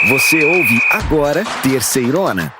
Você ouve agora Terceirona.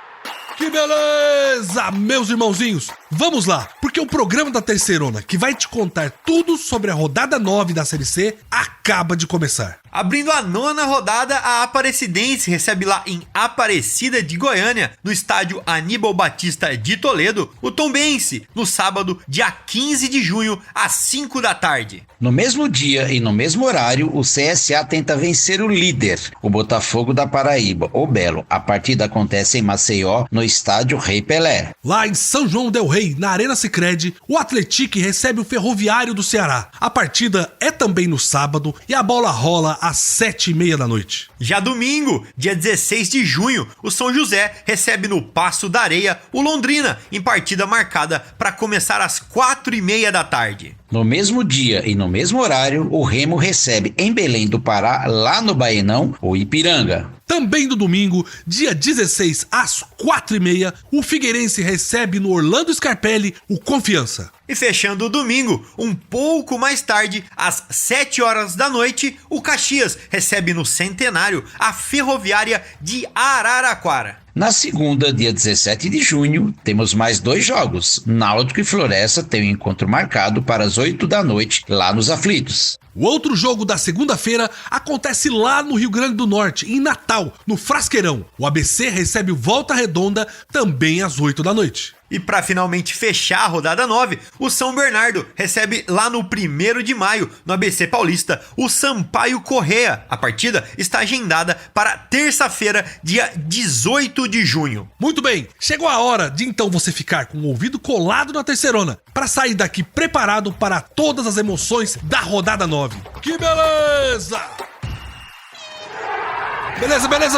Que beleza, meus irmãozinhos! Vamos lá, porque o programa da Terceirona, que vai te contar tudo sobre a rodada 9 da Série C, acaba de começar. Abrindo a 9ª rodada, a Aparecidense recebe lá em Aparecida de Goiânia, no estádio Aníbal Batista de Toledo, o Tombense, no sábado, dia 15 de junho, às 5 da tarde. No mesmo dia e no mesmo horário, o CSA tenta vencer o líder, o Botafogo da Paraíba, o Belo. A partida acontece em Maceió, no estádio Rei Pelé. Lá em São João del Rei, na Arena Sicredi, o Atlético recebe o Ferroviário do Ceará. A partida é também no sábado e a bola rola às 7h30 da noite. Já domingo, dia 16 de junho, o São José recebe no Paço da Areia o Londrina, em partida marcada para começar às 4h30 da tarde. No mesmo dia e no mesmo horário, o Remo recebe em Belém do Pará, lá no Baenão, o Ipiranga. Também no domingo, dia 16, às 4h30, o Figueirense recebe no Orlando Scarpelli o Confiança. E fechando o domingo, um pouco mais tarde, às 7 horas da noite, o Caxias recebe no Centenário a Ferroviária de Araraquara. Na segunda, dia 17 de junho, temos mais 2 jogos. Náutico e Floresta têm um encontro marcado para as 8 da noite, lá nos Aflitos. O outro jogo da segunda-feira acontece lá no Rio Grande do Norte, em Natal, no Frasqueirão. O ABC recebe o Volta Redonda também às 8 da noite. E para finalmente fechar a rodada 9, o São Bernardo recebe lá no 1º de maio, no ABC Paulista, o Sampaio Corrêa. A partida está agendada para terça-feira, dia 18 de junho. Muito bem, chegou a hora de então você ficar com o ouvido colado na Terceirona, para sair daqui preparado para todas as emoções da rodada 9. Que beleza!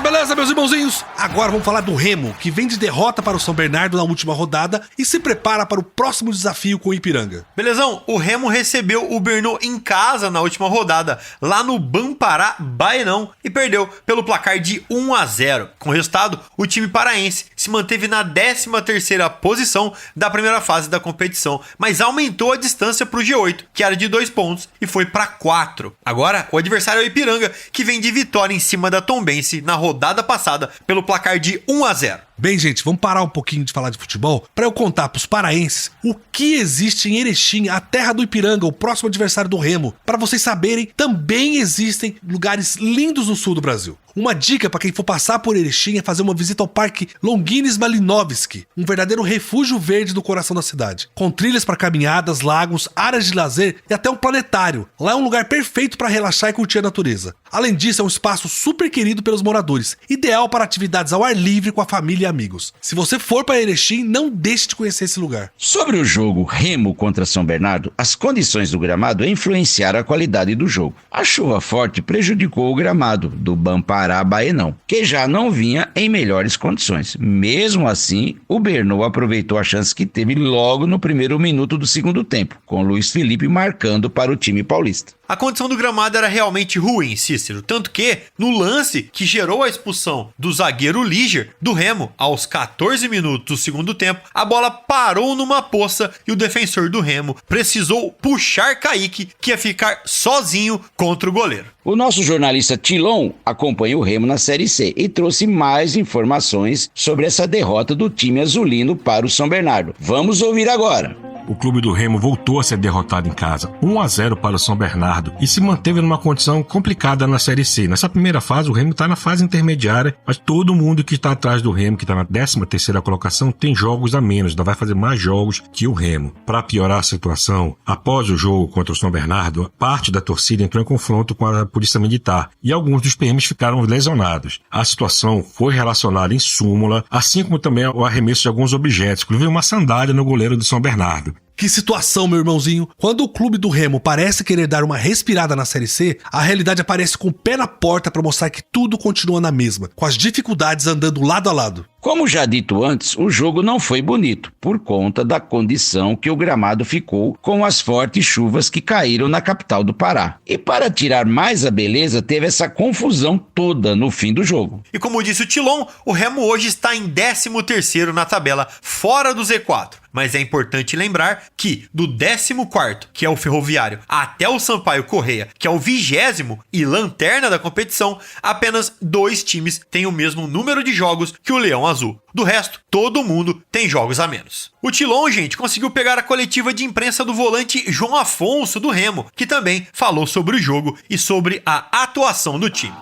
Beleza, meus irmãozinhos. Agora vamos falar do Remo, que vem de derrota para o São Bernardo na última rodada e se prepara para o próximo desafio com o Ipiranga. Belezão, o Remo recebeu o Brno em casa na última rodada, lá no Bampará Baenão, e perdeu pelo placar de 1-0. Com o resultado, o time paraense se manteve na 13ª posição da primeira fase da competição, mas aumentou a distância para o G8, que era de 2 pontos, e foi para 4. Agora, o adversário é o Ipiranga, que vem de vitória em cima da Tombense na rodada passada pelo placar de 1-0. Bem, gente, vamos parar um pouquinho de falar de futebol para eu contar pros paraenses o que existe em Erechim, a terra do Ipiranga, o próximo adversário do Remo. Para vocês saberem, também existem lugares lindos no sul do Brasil. Uma dica para quem for passar por Erechim é fazer uma visita ao Parque Longines Malinovski, um verdadeiro refúgio verde do coração da cidade, com trilhas para caminhadas, lagos, áreas de lazer e até um planetário. Lá é um lugar perfeito para relaxar e curtir a natureza. Além disso, é um espaço super querido pelos moradores, ideal para atividades ao ar livre com a família e amigos. Se você for para Erechim, não deixe de conhecer esse lugar. Sobre o jogo Remo contra São Bernardo, as condições do gramado influenciaram a qualidade do jogo. A chuva forte prejudicou o gramado do Bampará Baenão, que já não vinha em melhores condições. Mesmo assim, o Brno aproveitou a chance que teve logo no primeiro minuto do segundo tempo, com Luiz Felipe marcando para o time paulista. A condição do gramado era realmente ruim, Cícero, tanto que, no lance que gerou a expulsão do zagueiro Liger, do Remo, aos 14 minutos do segundo tempo, a bola parou numa poça e o defensor do Remo precisou puxar Kaique, que ia ficar sozinho contra o goleiro. O nosso jornalista Tilon acompanha o Remo na Série C e trouxe mais informações sobre essa derrota do time azulino para o São Bernardo. Vamos ouvir agora. O clube do Remo voltou a ser derrotado em casa, 1-0 para o São Bernardo, e se manteve numa condição complicada na Série C. Nessa primeira fase, o Remo está na fase intermediária, mas todo mundo que está atrás do Remo, que está na 13ª colocação, tem jogos a menos, ainda vai fazer mais jogos que o Remo. Para piorar a situação, após o jogo contra o São Bernardo, parte da torcida entrou em confronto com a polícia militar, e alguns dos PMs ficaram lesionados. A situação foi relacionada em súmula, assim como também o arremesso de alguns objetos, inclusive uma sandália no goleiro do São Bernardo. Que situação, meu irmãozinho. Quando o clube do Remo parece querer dar uma respirada na Série C, a realidade aparece com o pé na porta para mostrar que tudo continua na mesma, com as dificuldades andando lado a lado. Como já dito antes, o jogo não foi bonito, por conta da condição que o gramado ficou com as fortes chuvas que caíram na capital do Pará. E para tirar mais a beleza, teve essa confusão toda no fim do jogo. E como disse o Tilon, o Remo hoje está em 13º na tabela, fora do Z4. Mas é importante lembrar que do 14º, que é o Ferroviário, até o Sampaio Corrêa, que é o 20º e lanterna da competição, apenas 2 times têm o mesmo número de jogos que o Leão Azul. Do resto, todo mundo tem jogos a menos. O Tilon, gente, conseguiu pegar a coletiva de imprensa do volante João Afonso do Remo, que também falou sobre o jogo e sobre a atuação do time.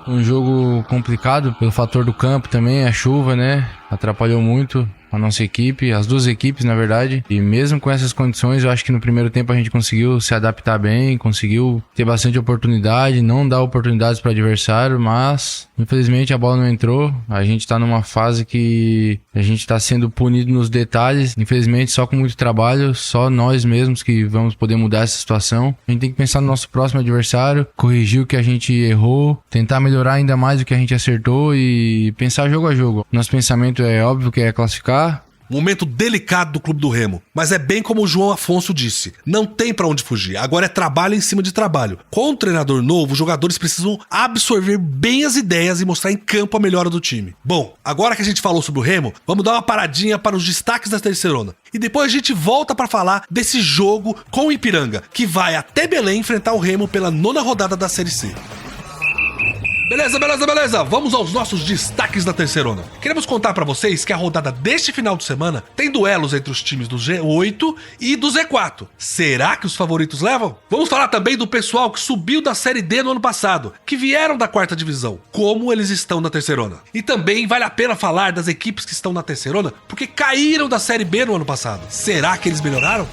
Um jogo complicado pelo fator do campo também, a chuva, né? Atrapalhou muito a nossa equipe, as duas equipes, na verdade. E mesmo com essas condições, eu acho que no primeiro tempo a gente conseguiu se adaptar bem, conseguiu ter bastante oportunidade, não dar oportunidades para o adversário, mas infelizmente a bola não entrou. A gente tá numa fase que a gente tá sendo punido nos detalhes. Infelizmente, só com muito trabalho, só nós mesmos que vamos poder mudar essa situação. A gente tem que pensar no nosso próximo adversário, corrigir o que a gente errou, tentar melhorar ainda mais o que a gente acertou e pensar jogo a jogo. Nosso pensamento é óbvio que é classificar. Momento delicado do Clube do Remo, mas é bem como o João Afonso disse, não tem pra onde fugir, agora é trabalho em cima de trabalho. Com um treinador novo, os jogadores precisam absorver bem as ideias e mostrar em campo a melhora do time. Bom, agora que a gente falou sobre o Remo, vamos dar uma paradinha para os destaques da Terceirona. E depois a gente volta pra falar desse jogo com o Ipiranga, que vai até Belém enfrentar o Remo pela 9ª rodada da Série C. Beleza. Vamos aos nossos destaques da Terceirona. Queremos contar pra vocês que a rodada deste final de semana tem duelos entre os times do G8 e do Z4. Será que os favoritos levam? Vamos falar também do pessoal que subiu da Série D no ano passado, que vieram da 4ª divisão, como eles estão na Terceirona. E também vale a pena falar das equipes que estão na Terceirona, porque caíram da Série B no ano passado. Será que eles melhoraram?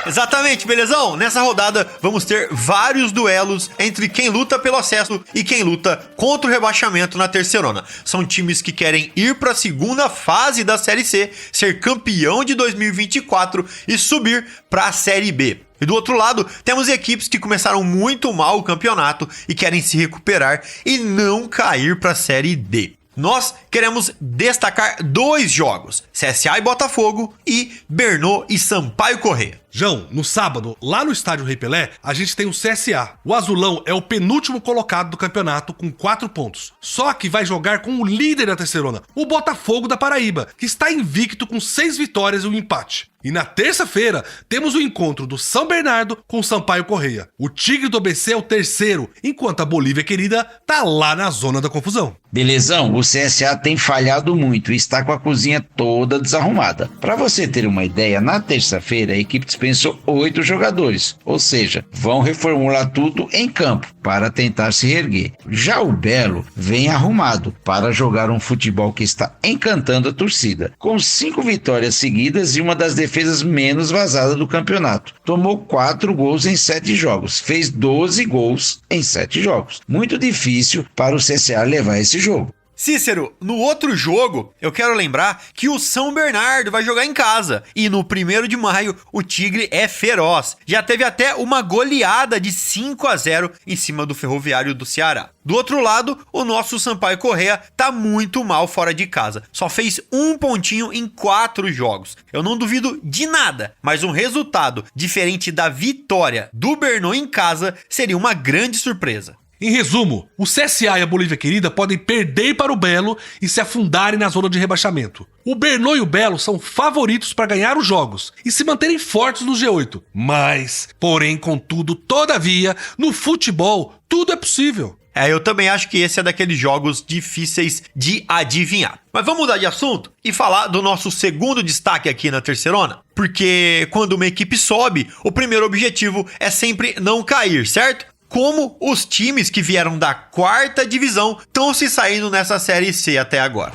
Exatamente, belezão? Nessa rodada vamos ter vários duelos entre quem luta pelo acesso e quem luta contra o rebaixamento na Terceirona. São times que querem ir para a segunda fase da Série C, ser campeão de 2024 e subir para a Série B. E do outro lado, temos equipes que começaram muito mal o campeonato e querem se recuperar e não cair para a Série D. Nós queremos destacar 2 jogos, CSA e Botafogo e Brno e Sampaio Corrêa. João, no sábado, lá no estádio Rei Pelé, a gente tem o CSA. O azulão é o penúltimo colocado do campeonato com 4 pontos. Só que vai jogar com o líder da Terceirona, o Botafogo da Paraíba, que está invicto com 6 vitórias e um empate. E na terça-feira, temos o encontro do São Bernardo com o Sampaio Corrêa. O Tigre do ABC é o terceiro, enquanto a Bolívia Querida tá lá na zona da confusão. Belezão, o CSA tem falhado muito e está com a cozinha toda desarrumada. Para você ter uma ideia, na terça-feira a equipe dispensou 8 jogadores, ou seja, vão reformular tudo em campo para tentar se reerguer. Já o Belo vem arrumado para jogar um futebol que está encantando a torcida, com 5 vitórias seguidas e uma das defesas menos vazadas do campeonato. Tomou 4 gols em 7 jogos, fez 12 gols em 7 jogos. Muito difícil para o CSA levar esse jogo. Cícero, no outro jogo, eu quero lembrar que o São Bernardo vai jogar em casa. E no 1º de maio, o Tigre é feroz. Já teve até uma goleada de 5-0 em cima do Ferroviário do Ceará. Do outro lado, o nosso Sampaio Corrêa tá muito mal fora de casa. Só fez 1 pontinho em 4 jogos. Eu não duvido de nada, mas um resultado diferente da vitória do Brno em casa seria uma grande surpresa. Em resumo, o CSA e a Bolívia Querida podem perder para o Belo e se afundarem na zona de rebaixamento. O Brno e o Belo são favoritos para ganhar os jogos e se manterem fortes no G8. Mas, porém, contudo, todavia, no futebol, tudo é possível. Eu também acho que esse é daqueles jogos difíceis de adivinhar. Mas vamos mudar de assunto e falar do nosso segundo destaque aqui na Terceirona. Porque quando uma equipe sobe, o primeiro objetivo é sempre não cair, certo? Como os times que vieram da 4ª divisão estão se saindo nessa Série C até agora.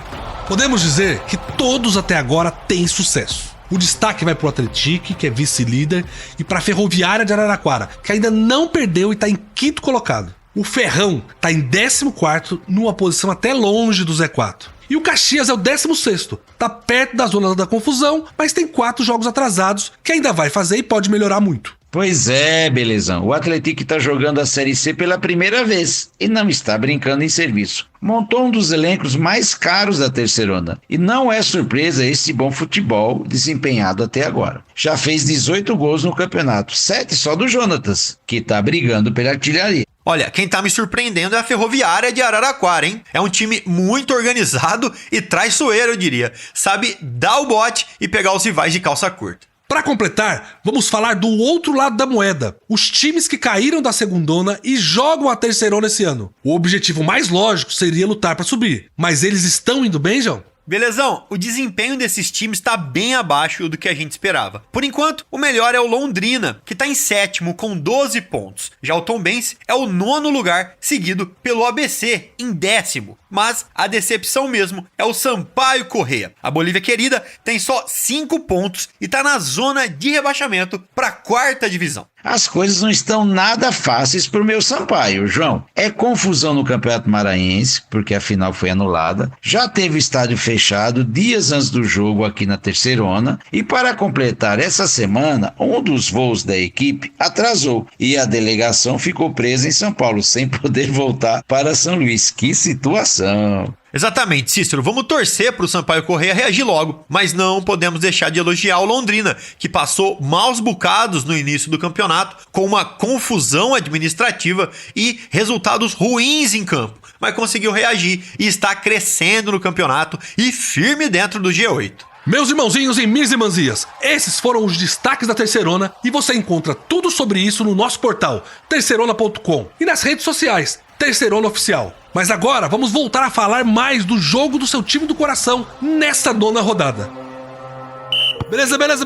Podemos dizer que todos até agora têm sucesso. O destaque vai para o Atlético, que é vice-líder, e para a Ferroviária de Araraquara, que ainda não perdeu e está em 5º colocado. O Ferrão está em 14º, numa posição até longe do Z4. E o Caxias é o 16º, tá perto da zona da confusão, mas tem 4 jogos atrasados, que ainda vai fazer e pode melhorar muito. Pois é, belezão. O Atlético está jogando a Série C pela primeira vez e não está brincando em serviço. Montou um dos elencos mais caros da Terceirona e não é surpresa esse bom futebol desempenhado até agora. Já fez 18 gols no campeonato, 7 só do Jonatas, que está brigando pela artilharia. Olha, quem tá me surpreendendo é a Ferroviária de Araraquara, hein? É um time muito organizado e traiçoeiro, eu diria. Sabe dar o bote e pegar os rivais de calça curta. Para completar, vamos falar do outro lado da moeda, os times que caíram da segundona e jogam a terceirona esse ano. O objetivo mais lógico seria lutar para subir, mas eles estão indo bem, João? Belezão, o desempenho desses times está bem abaixo do que a gente esperava. Por enquanto, o melhor é o Londrina, que está em 7º com 12 pontos. Já o Tombense é o 9º lugar, seguido pelo ABC em 10º. Mas a decepção mesmo é o Sampaio Corrêa. A Bolívia querida tem só 5 pontos e está na zona de rebaixamento para a 4ª divisão. As coisas não estão nada fáceis pro meu Sampaio, João. É confusão no Campeonato Maranhense, porque a final foi anulada. Já teve estádio fechado dias antes do jogo aqui na terceirona. E para completar essa semana, um dos voos da equipe atrasou e a delegação ficou presa em São Paulo, sem poder voltar para São Luís. Que situação! Exatamente, Cícero, vamos torcer para o Sampaio Corrêa reagir logo, mas não podemos deixar de elogiar o Londrina, que passou maus bocados no início do campeonato, com uma confusão administrativa e resultados ruins em campo, mas conseguiu reagir e está crescendo no campeonato e firme dentro do G8. Meus irmãozinhos e minhas irmãzinhas, esses foram os destaques da Terceirona e você encontra tudo sobre isso no nosso portal, terceirona.com, e nas redes sociais, Terceirona Oficial. Mas agora vamos voltar a falar mais do jogo do seu time do coração nessa 9ª rodada.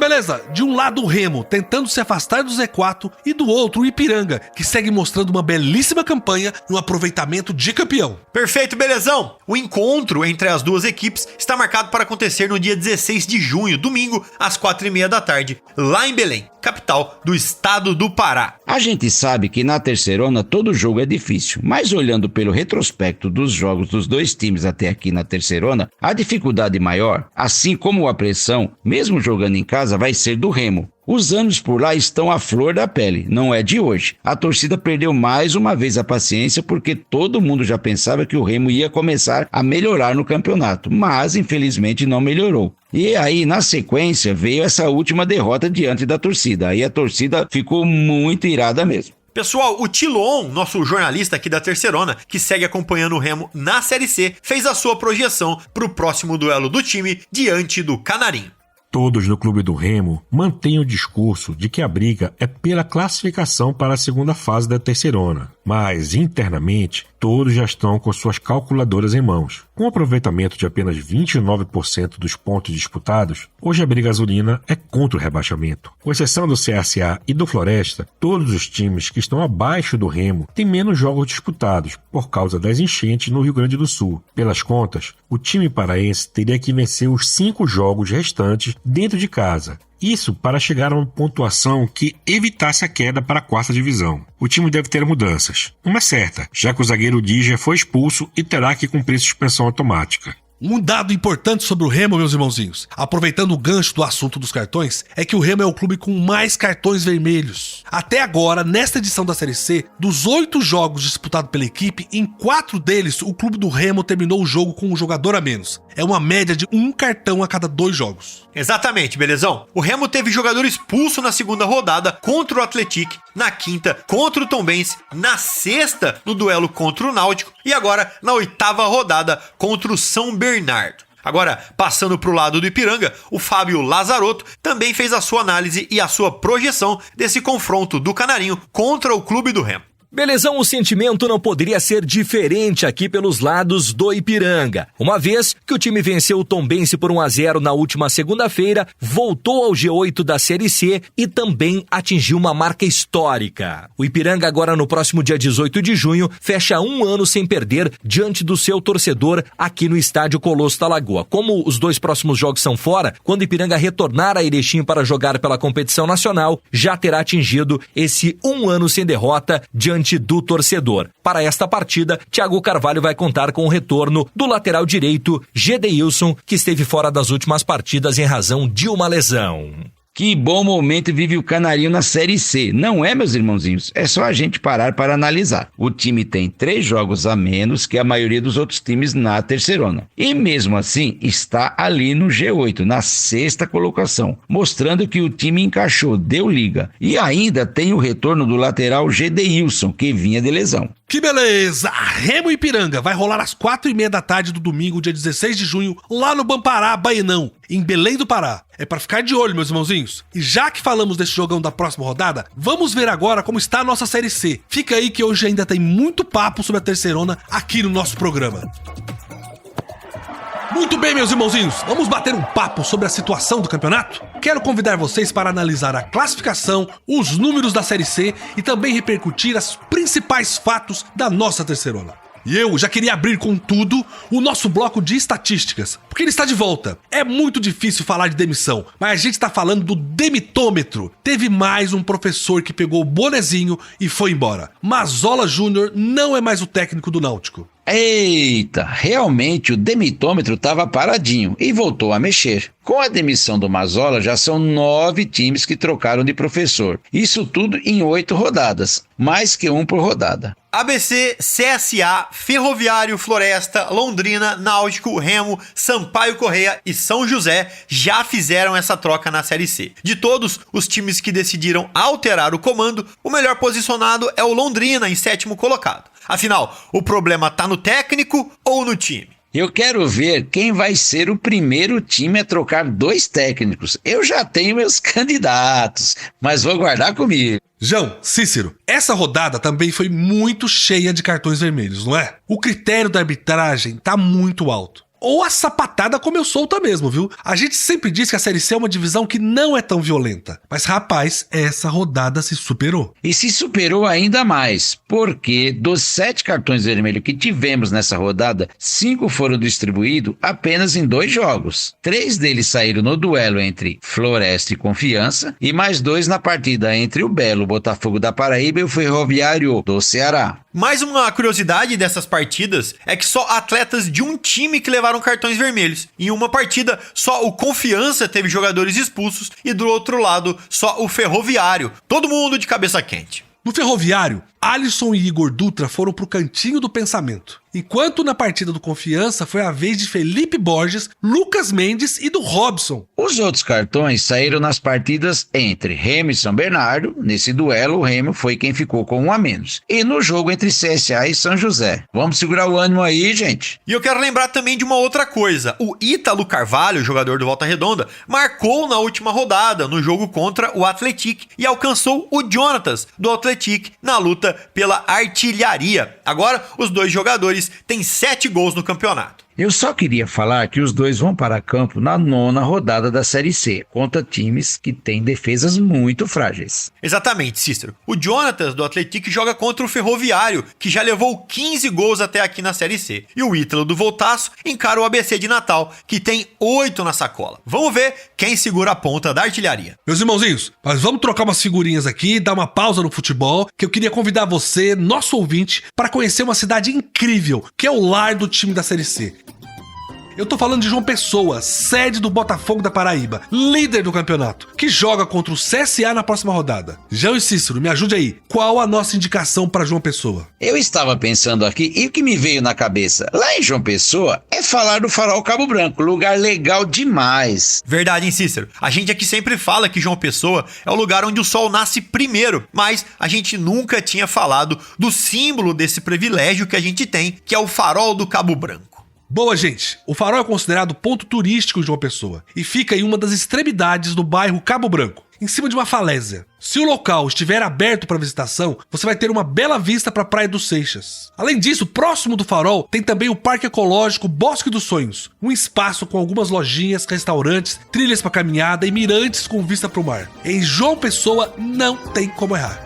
Beleza. De um lado o Remo, tentando se afastar do Z4, e do outro o Ipiranga, que segue mostrando uma belíssima campanha e um aproveitamento de campeão. Perfeito, belezão! O encontro entre as duas equipes está marcado para acontecer no dia 16 de junho, domingo, às 4h30 da tarde, lá em Belém, capital do estado do Pará. A gente sabe que na terceirona todo jogo é difícil, mas olhando pelo retrospecto dos jogos dos dois times até aqui na terceirona, a dificuldade maior, assim como a pressão, mesmo jogando em casa, vai ser do Remo. Os ânimos por lá estão à flor da pele, não é de hoje. A torcida perdeu mais uma vez a paciência porque todo mundo já pensava que o Remo ia começar a melhorar no campeonato, mas infelizmente não melhorou. E aí, na sequência, veio essa última derrota diante da torcida. Aí a torcida ficou muito irada mesmo. Pessoal, o Tilon, nosso jornalista aqui da Terceirona, que segue acompanhando o Remo na Série C, fez a sua projeção para o próximo duelo do time diante do Canarinho. Todos no clube do Remo mantêm o discurso de que a briga é pela classificação para a segunda fase da terceirona, mas internamente todos já estão com suas calculadoras em mãos. Com um aproveitamento de apenas 29% dos pontos disputados, hoje a briga azulina é contra o rebaixamento. Com exceção do CSA e do Floresta, todos os times que estão abaixo do Remo têm menos jogos disputados por causa das enchentes no Rio Grande do Sul. Pelas contas, o time paraense teria que vencer os 5 jogos restantes dentro de casa. Isso para chegar a uma pontuação que evitasse a queda para a 4ª divisão. O time deve ter mudanças. Uma é certa, já que o zagueiro Díger foi expulso e terá que cumprir suspensão automática. Um dado importante sobre o Remo, meus irmãozinhos, aproveitando o gancho do assunto dos cartões, é que o Remo é o clube com mais cartões vermelhos. Até agora, nesta edição da Série C, dos 8 jogos disputados pela equipe, em 4 deles o clube do Remo terminou o jogo com um jogador a menos. É uma média de 1 cartão a cada 2 jogos. Exatamente, belezão. O Remo teve jogador expulso na 2ª rodada contra o Atlético, na 5ª contra o Tombense, na 6ª no duelo contra o Náutico e agora na 8ª rodada contra o São Bernardo. Agora, passando para o lado do Ipiranga, o Fábio Lazarotto também fez a sua análise e a sua projeção desse confronto do Canarinho contra o clube do Remo. Belezão, o sentimento não poderia ser diferente aqui pelos lados do Ipiranga. Uma vez que o time venceu o Tombense por 1-0 na última segunda-feira, voltou ao G8 da Série C e também atingiu uma marca histórica. O Ipiranga agora no próximo dia 18 de junho fecha 1 ano sem perder diante do seu torcedor aqui no estádio Colosso da Lagoa. Como os 2 próximos jogos são fora, quando o Ipiranga retornar a Erechim para jogar pela competição nacional, já terá atingido esse 1 ano sem derrota diante do torcedor. Para esta partida, Thiago Carvalho vai contar com o retorno do lateral direito Gedeilson, que esteve fora das últimas partidas em razão de uma lesão. Que bom momento vive o Canarinho na Série C, não é, meus irmãozinhos? É só a gente parar para analisar. O time tem 3 jogos a menos que a maioria dos outros times na terceirona. E mesmo assim, está ali no G8, na 6ª colocação, mostrando que o time encaixou, deu liga. E ainda tem o retorno do lateral Gedeilson, que vinha de lesão. Que beleza! Remo Ipiranga vai rolar às 4h30 da tarde do domingo, dia 16 de junho, lá no Bampará, Baenão, em Belém do Pará. É pra ficar de olho, meus irmãozinhos. E já que falamos desse jogão da próxima rodada, vamos ver agora como está a nossa Série C. Fica aí que hoje ainda tem muito papo sobre a Terceirona aqui no nosso programa. Muito bem, meus irmãozinhos, vamos bater um papo sobre a situação do campeonato? Quero convidar vocês para analisar a classificação, os números da Série C e também repercutir os principais fatos da nossa Terceirona. E eu já queria abrir com tudo o nosso bloco de estatísticas, porque ele está de volta. É muito difícil falar de demissão, mas a gente está falando do demitômetro. Teve mais um professor que pegou o bonezinho e foi embora. Mazola Júnior não é mais o técnico do Náutico. Eita, realmente o demitômetro estava paradinho e voltou a mexer. Com a demissão do Mazola, já são 9 times que trocaram de professor. Isso tudo em 8 rodadas, mais que um por rodada. ABC, CSA, Ferroviário, Floresta, Londrina, Náutico, Remo, Sampaio Corrêa e São José já fizeram essa troca na Série C. De todos os times que decidiram alterar o comando, o melhor posicionado é o Londrina, em 7º colocado. Afinal, o problema tá no técnico ou no time? Eu quero ver quem vai ser o primeiro time a trocar 2 técnicos. Eu já tenho meus candidatos, mas vou guardar comigo. João, Cícero, essa rodada também foi muito cheia de cartões vermelhos, não é? O critério da arbitragem tá muito alto. Ou a sapatada comeu solta mesmo, viu? A gente sempre diz que a Série C é uma divisão que não é tão violenta. Mas, rapaz, essa rodada se superou. E se superou ainda mais, porque dos 7 cartões vermelhos que tivemos nessa rodada, 5 foram distribuídos apenas em 2 jogos. 3 deles saíram no duelo entre Floresta e Confiança, e mais 2 na partida entre o Belo Botafogo da Paraíba e o Ferroviário do Ceará. Mais uma curiosidade dessas partidas é que só atletas de um time que levaram cartões vermelhos. Em uma partida, só o Confiança teve jogadores expulsos e do outro lado, só o Ferroviário. Todo mundo de cabeça quente. No Ferroviário, Alisson e Igor Dutra foram pro cantinho do pensamento. Enquanto na partida do Confiança foi a vez de Felipe Borges, Lucas Mendes e do Robson. Os outros cartões saíram nas partidas entre Remo e São Bernardo. Nesse duelo, o Remo foi quem ficou com 1 a menos. E no jogo entre CSA e São José. Vamos segurar o ânimo aí, gente. E eu quero lembrar também de uma outra coisa. O Ítalo Carvalho, jogador do Volta Redonda, marcou na última rodada no jogo contra o Atlético e alcançou o Jonatas do Atlético na luta pela artilharia. Agora, os 2 jogadores têm 7 gols no campeonato. Eu só queria falar que os 2 vão para campo na 9ª rodada da Série C, contra times que têm defesas muito frágeis. Exatamente, Cícero. O Jonatas do Atlético joga contra o Ferroviário, que já levou 15 gols até aqui na Série C. E o Ítalo do Voltaço encara o ABC de Natal, que tem 8 na sacola. Vamos ver quem segura a ponta da artilharia. Meus irmãozinhos, nós vamos trocar umas figurinhas aqui, dar uma pausa no futebol, que eu queria convidar você, nosso ouvinte, para conhecer uma cidade incrível, que é o lar do time da Série C. Eu tô falando de João Pessoa, sede do Botafogo da Paraíba, líder do campeonato, que joga contra o CSA na próxima rodada. João e Cícero, me ajude aí. Qual a nossa indicação para João Pessoa? Eu estava pensando aqui e o que me veio na cabeça lá em João Pessoa é falar do Farol Cabo Branco, lugar legal demais. Verdade, hein, Cícero? A gente aqui sempre fala que João Pessoa é o lugar onde o sol nasce primeiro, mas a gente nunca tinha falado do símbolo desse privilégio que a gente tem, que é o Farol do Cabo Branco. Boa, gente. O Farol é considerado ponto turístico de João Pessoa e fica em uma das extremidades do bairro Cabo Branco, em cima de uma falésia. Se o local estiver aberto para visitação, você vai ter uma bela vista para a Praia dos Seixas. Além disso, próximo do Farol tem também o Parque Ecológico Bosque dos Sonhos, um espaço com algumas lojinhas, restaurantes, trilhas para caminhada e mirantes com vista para o mar. Em João Pessoa não tem como errar.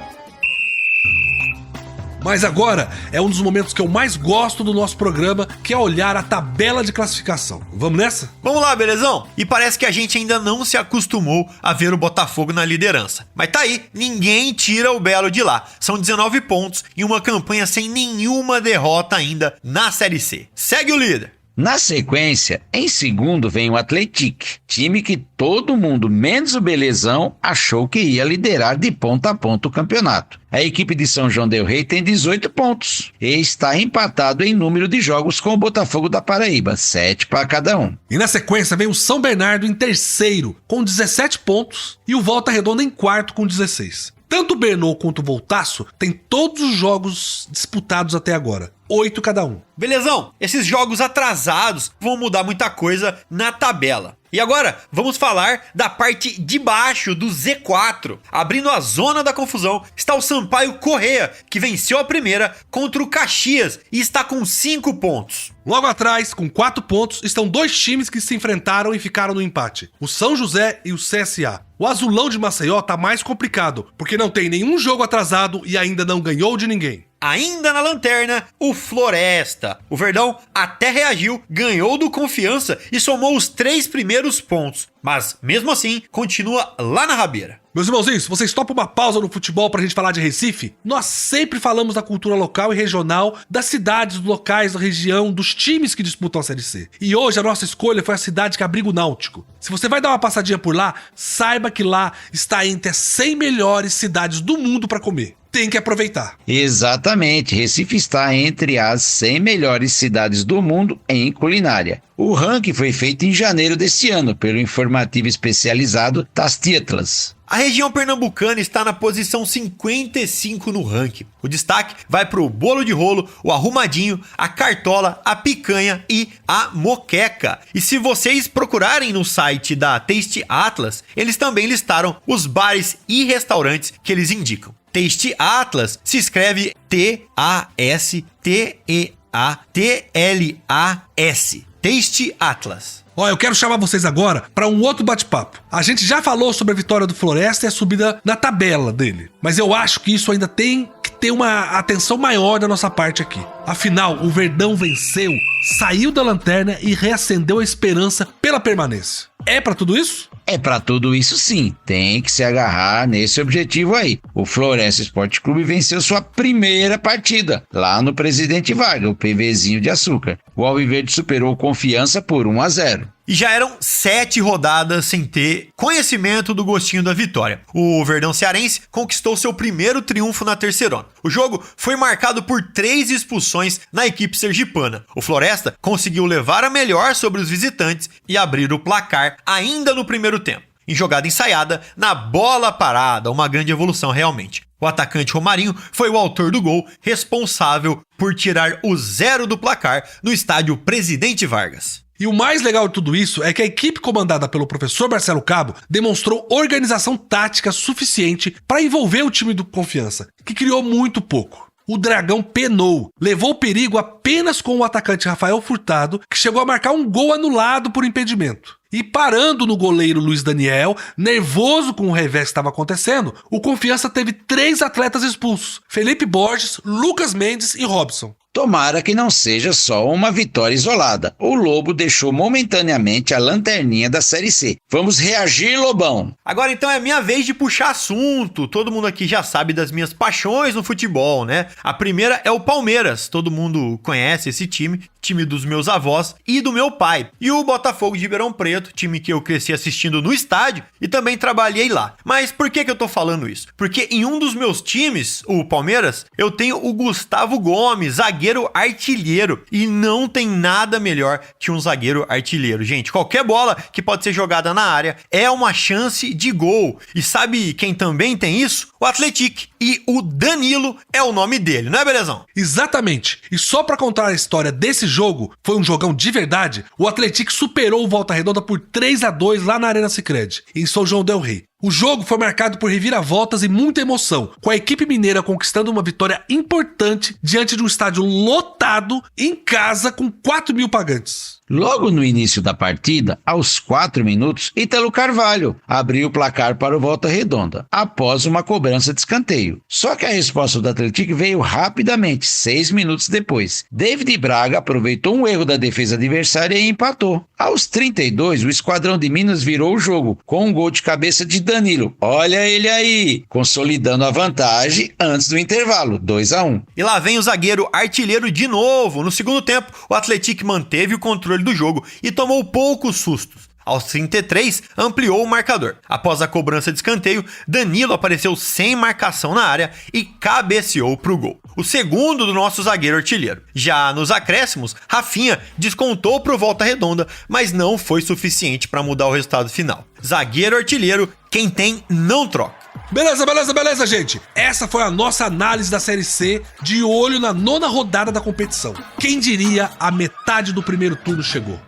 Mas agora é um dos momentos que eu mais gosto do nosso programa, que é olhar a tabela de classificação. Vamos nessa? Vamos lá, belezão? E parece que a gente ainda não se acostumou a ver o Botafogo na liderança. Mas tá aí, ninguém tira o Belo de lá. São 19 pontos e uma campanha sem nenhuma derrota ainda na Série C. Segue o líder. Na sequência, em segundo vem o Atlético, time que todo mundo, menos o Belezão, achou que ia liderar de ponta a ponta o campeonato. A equipe de São João del Rei tem 18 pontos e está empatado em número de jogos com o Botafogo da Paraíba, 7 para cada um. E na sequência vem o São Bernardo em terceiro, com 17 pontos, e o Volta Redonda em quarto com 16. Tanto o Bernô quanto o Voltaço têm todos os jogos disputados até agora. 8 cada um. Belezão, esses jogos atrasados vão mudar muita coisa na tabela. E agora, vamos falar da parte de baixo do Z4. Abrindo a zona da confusão, está o Sampaio Corrêa, que venceu a primeira contra o Caxias e está com 5 pontos. Logo atrás, com 4 pontos, estão 2 times que se enfrentaram e ficaram no empate. O São José e o CSA. O Azulão de Maceió tá mais complicado, porque não tem nenhum jogo atrasado e ainda não ganhou de ninguém. Ainda na lanterna, o Floresta. O Verdão até reagiu, ganhou do Confiança e somou os 3 primeiros pontos. Mas, mesmo assim, continua lá na rabeira. Meus irmãozinhos, vocês topam uma pausa no futebol pra gente falar de Recife? Nós sempre falamos da cultura local e regional, das cidades, dos locais, da região, dos times que disputam a Série C. E hoje a nossa escolha foi a cidade que abriga o Náutico. Se você vai dar uma passadinha por lá, saiba que lá está entre as 100 melhores cidades do mundo pra comer. Tem que aproveitar. Exatamente, Recife está entre as 100 melhores cidades do mundo em culinária. O ranking foi feito em janeiro deste ano pelo informativo especializado Tastiatlas. A região pernambucana está na posição 55 no ranking. O destaque vai para o bolo de rolo, o arrumadinho, a cartola, a picanha e a moqueca. E se vocês procurarem no site da Taste Atlas, eles também listaram os bares e restaurantes que eles indicam. Taste Atlas se escreve T-A-S-T-E-A-T-L-A-S. Taste Atlas. Ó, eu quero chamar vocês agora para um outro bate-papo. A gente já falou sobre a vitória do Floresta e a subida na tabela dele. Mas eu acho que isso ainda tem que ter uma atenção maior da nossa parte aqui. Afinal, o Verdão venceu, saiu da lanterna e reacendeu a esperança pela permanência. É pra tudo isso? É pra tudo isso sim, tem que se agarrar nesse objetivo aí. O Floresta Esporte Clube venceu sua primeira partida, lá no Presidente Vargas, o PVzinho de açúcar. O Alviverde superou Confiança por 1-0. E já eram 7 rodadas sem ter conhecimento do gostinho da vitória. O Verdão Cearense conquistou seu primeiro triunfo na terceirona. O jogo foi marcado por 3 expulsões na equipe sergipana. O Floresta conseguiu levar a melhor sobre os visitantes e abrir o placar ainda no primeiro tempo. Em jogada ensaiada, na bola parada, uma grande evolução realmente. O atacante Romarinho foi o autor do gol, responsável por tirar o 0 do placar no estádio Presidente Vargas. E o mais legal de tudo isso é que a equipe comandada pelo professor Marcelo Cabo demonstrou organização tática suficiente para envolver o time do Confiança, que criou muito pouco. O Dragão penou, levou perigo apenas com o atacante Rafael Furtado, que chegou a marcar um gol anulado por impedimento. E parando no goleiro Luiz Daniel, nervoso com o revés que estava acontecendo, o Confiança teve 3 atletas expulsos: Felipe Borges, Lucas Mendes e Robson. Tomara que não seja só uma vitória isolada. O Lobo deixou momentaneamente a lanterninha da Série C. Vamos reagir, Lobão! Agora então é minha vez de puxar assunto. Todo mundo aqui já sabe das minhas paixões no futebol, né? A primeira é o Palmeiras. Todo mundo conhece esse time dos meus avós e do meu pai. E o Botafogo de Ribeirão Preto, time que eu cresci assistindo no estádio e também trabalhei lá. Mas por que eu tô falando isso? Porque em um dos meus times, o Palmeiras, eu tenho o Gustavo Gomes, zagueiro artilheiro. E não tem nada melhor que um zagueiro artilheiro. Gente, qualquer bola que pode ser jogada na área é uma chance de gol. E sabe quem também tem isso? O Atlético. E o Danilo é o nome dele, não é, belezão? Exatamente. E só pra contar a história desse jogo, foi um jogão de verdade, o Atlético superou o Volta Redonda por 3-2 lá na Arena Sicredi, em São João del Rei. O jogo foi marcado por reviravoltas e muita emoção, com a equipe mineira conquistando uma vitória importante diante de um estádio lotado em casa com 4.000 pagantes. Logo no início da partida, aos 4 minutos, Ítalo Carvalho abriu o placar para o Volta Redonda, após uma cobrança de escanteio. Só que a resposta do Atlético veio rapidamente, 6 minutos depois. David Braga aproveitou um erro da defesa adversária e empatou. Aos 32, o Esquadrão de Minas virou o jogo, com um gol de cabeça de Danilo. Olha ele aí, consolidando a vantagem antes do intervalo, 2-1. E lá vem o zagueiro artilheiro de novo. No segundo tempo, o Atlético manteve o controle do jogo e tomou poucos sustos. Aos 33, ampliou o marcador. Após a cobrança de escanteio, Danilo apareceu sem marcação na área e cabeceou pro gol. O segundo do nosso zagueiro artilheiro. Já nos acréscimos, Rafinha descontou pro Volta Redonda, mas não foi suficiente para mudar o resultado final. Zagueiro artilheiro, quem tem não troca. Beleza, gente. Essa foi a nossa análise da Série C, de olho na 9ª rodada da competição. Quem diria, a metade do primeiro turno chegou.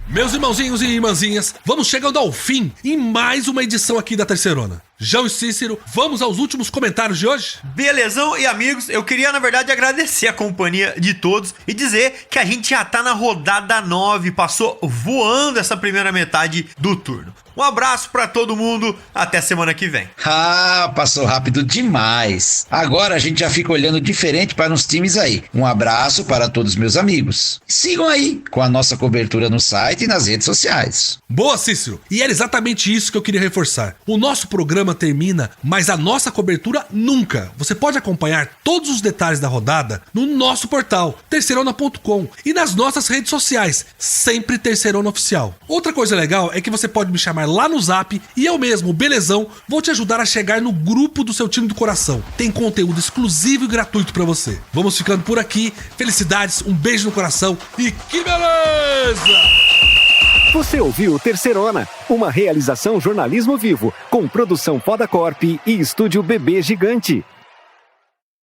Meus irmãozinhos e irmãzinhas, vamos chegando ao fim em mais uma edição aqui da Terceirona. João e Cícero, vamos aos últimos comentários de hoje? Belezão e amigos, eu queria na verdade agradecer a companhia de todos e dizer que a gente já tá na rodada 9, passou voando essa primeira metade do turno. Um abraço pra todo mundo, até semana que vem. Ah, passou rápido demais. Agora a gente já fica olhando diferente para uns times aí. Um abraço para todos meus amigos. Sigam aí com a nossa cobertura no site e nas redes sociais. Boa, Cícero! E era exatamente isso que eu queria reforçar. O nosso programa termina, mas a nossa cobertura nunca. Você pode acompanhar todos os detalhes da rodada no nosso portal, terceirona.com, e nas nossas redes sociais, sempre Terceirona Oficial. Outra coisa legal é que você pode me chamar lá no Zap e eu mesmo, Belezão, vou te ajudar a chegar no grupo do seu time do coração. Tem conteúdo exclusivo e gratuito pra você. Vamos ficando por aqui. Felicidades, um beijo no coração e que beleza! Você ouviu Terceirona, uma realização jornalismo vivo, com produção Foda Corp e estúdio Bebê Gigante.